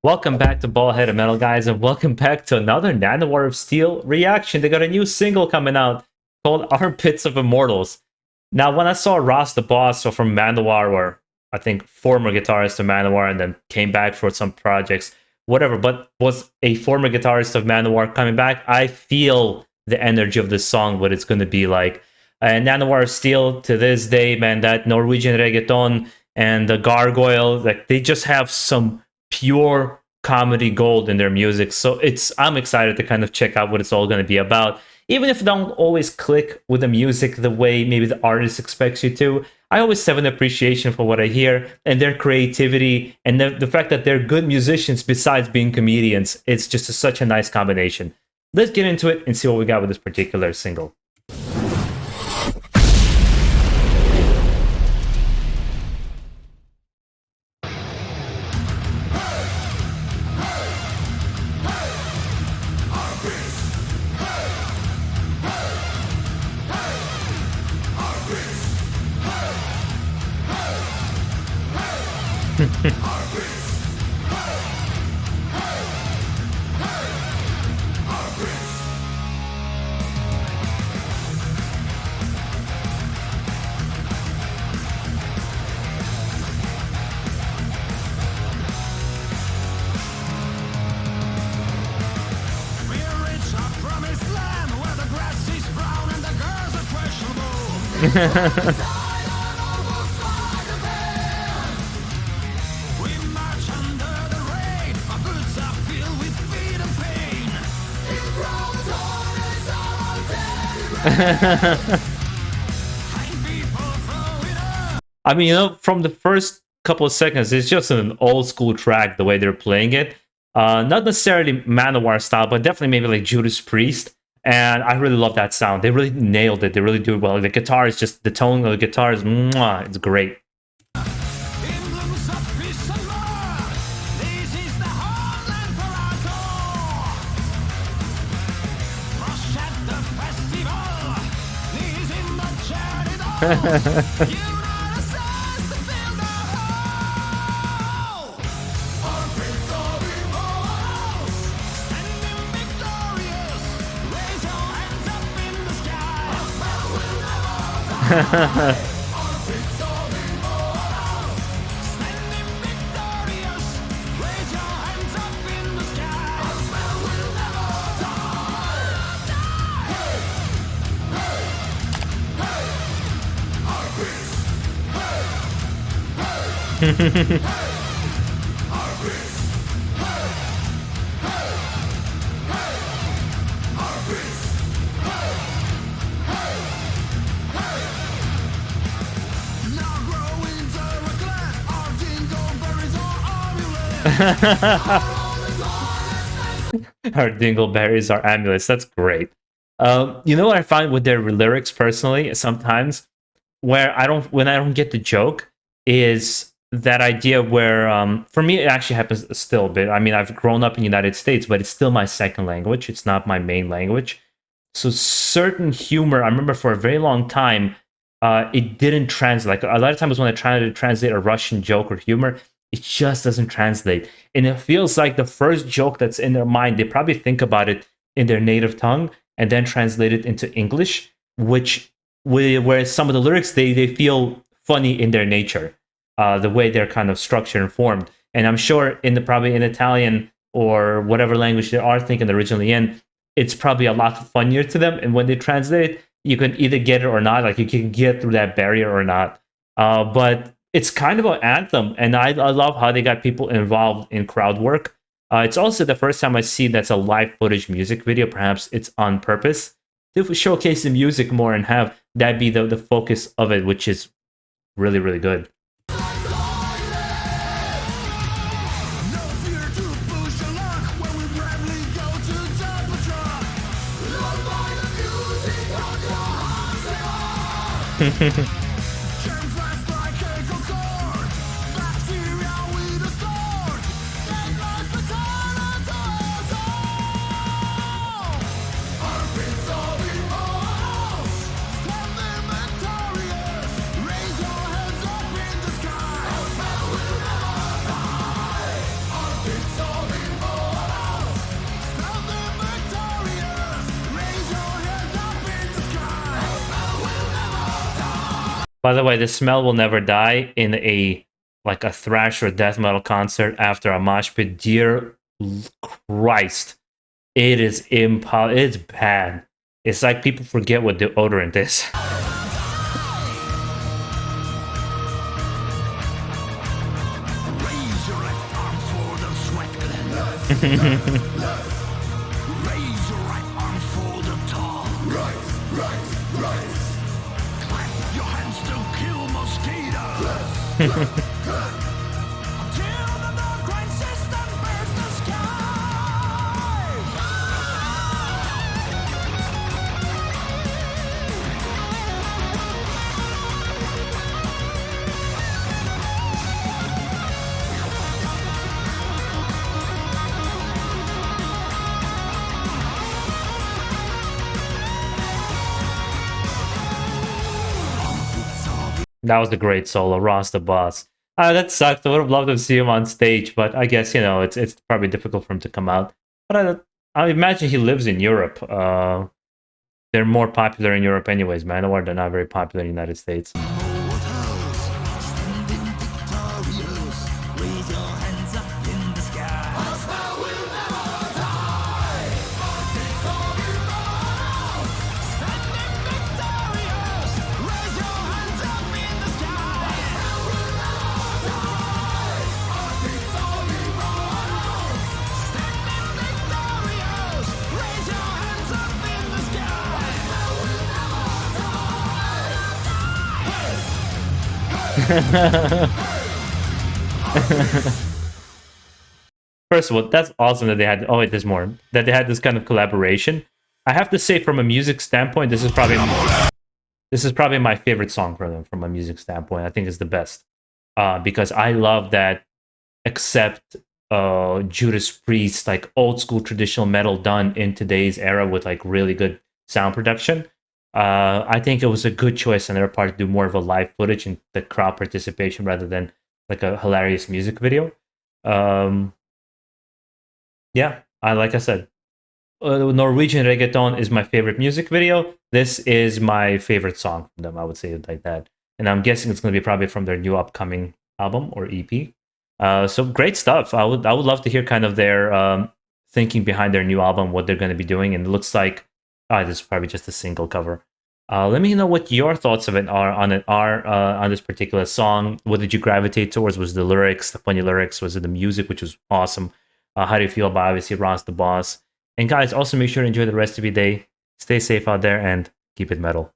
Welcome back to BaldHeaded Metal, guys, and welcome back to another NANOWAR of Steel reaction. They got a new single coming out called Armpits of Immortals. Now, when I saw Ross the Boss, so from NANOWAR, or I think former guitarist of NANOWAR, and then came back for some projects, whatever, but was a former guitarist of NANOWAR coming back, I feel the energy of this song, what it's going to be like. And NANOWAR of Steel, to this day, man, that Norwegian reggaeton and the gargoyle, like they just have some pure comedy gold in their music. So I'm excited to kind of check out what it's all going to be about. Even if it don't always click with the music the way maybe the artist expects you to, I always have an appreciation for what I hear and their creativity and the fact that they're good musicians besides being comedians. It's just such a nice combination. Let's get into it and see what we got with this particular single. I mean, from the first couple of seconds, it's just an old school track the way they're playing it. Not necessarily NANOWAR style, but definitely maybe like Judas Priest. And I really love that sound. They really nailed it. They really do it well. The guitar is just, the tone of the guitar is, mwah, it's great. Our dingleberries are amulets. That's great. You know what I find with their lyrics personally, sometimes when I don't get the joke is that idea where for me it actually happens still a bit. I mean, I've grown up in the United States, but it's still my second language. It's not my main language. So certain humor, I remember for a very long time, it didn't translate. Like a lot of times when I try to translate a Russian joke or humor, it just doesn't translate. And it feels like the first joke that's in their mind, they probably think about it in their native tongue and then translate it into English, whereas some of the lyrics, they feel funny in their nature, the way they're kind of structured and formed. And I'm sure probably in Italian or whatever language they are thinking originally in, it's probably a lot funnier to them. And when they translate it, you can either get it or not. Like you can get through that barrier or not. But it's kind of an anthem, and I love how they got people involved in crowd work. It's also the first time I see that's a live footage music video. Perhaps it's on purpose to showcase the music more and have that be the focus of it, which is really, really good. By the way, the smell will never die in a like a thrash or death metal concert after a mosh pit. Dear Christ, it is it's bad. It's like people forget what deodorant is. Raise your left arm for the sweat gland. Raise your right arm for the tall. Right. Clap your hands to kill mosquitoes. Until the blood-grind system burns the sky. That was a great solo, Ross the boss. That sucked. I would have loved to see him on stage, but I guess it's probably difficult for him to come out. But I imagine he lives in Europe. They're more popular in Europe, anyways. NANOWAR, they're not very popular in the United States. Immortals, standing victorious. Raise your hands up in the sky. Our spell will never die. Armpits of Immortals, standing victorious. Raise your hands up in the sky. Our spell will never die. Armpits of Immortals, standing victorious. Raise your hands up in the sky. Our spell will never First of all, that's awesome that they had. Oh wait, there's more. That they had this kind of collaboration. I have to say, from a music standpoint, this is probably my favorite song from them. From a music standpoint, I think it's the best because I love that. Except Judas Priest, like old school traditional metal done in today's era with like really good sound production. I think it was a good choice on their part to do more of a live footage and the crowd participation rather than like a hilarious music video. Yeah, like I said, Norwegian reggaeton is my favorite music video. This is my favorite song from them. I would say it like that, and I'm guessing it's going to be probably from their new upcoming album or EP. So great stuff. I would love to hear kind of their thinking behind their new album, what they're going to be doing, and it looks like this is probably just a single cover. Let me know what your thoughts of it are on this particular song. What did you gravitate towards? Was the lyrics, the funny lyrics? Was it the music, which was awesome? How do you feel about obviously Ron's the boss? And guys, also make sure to enjoy the rest of your day. Stay safe out there and keep it metal.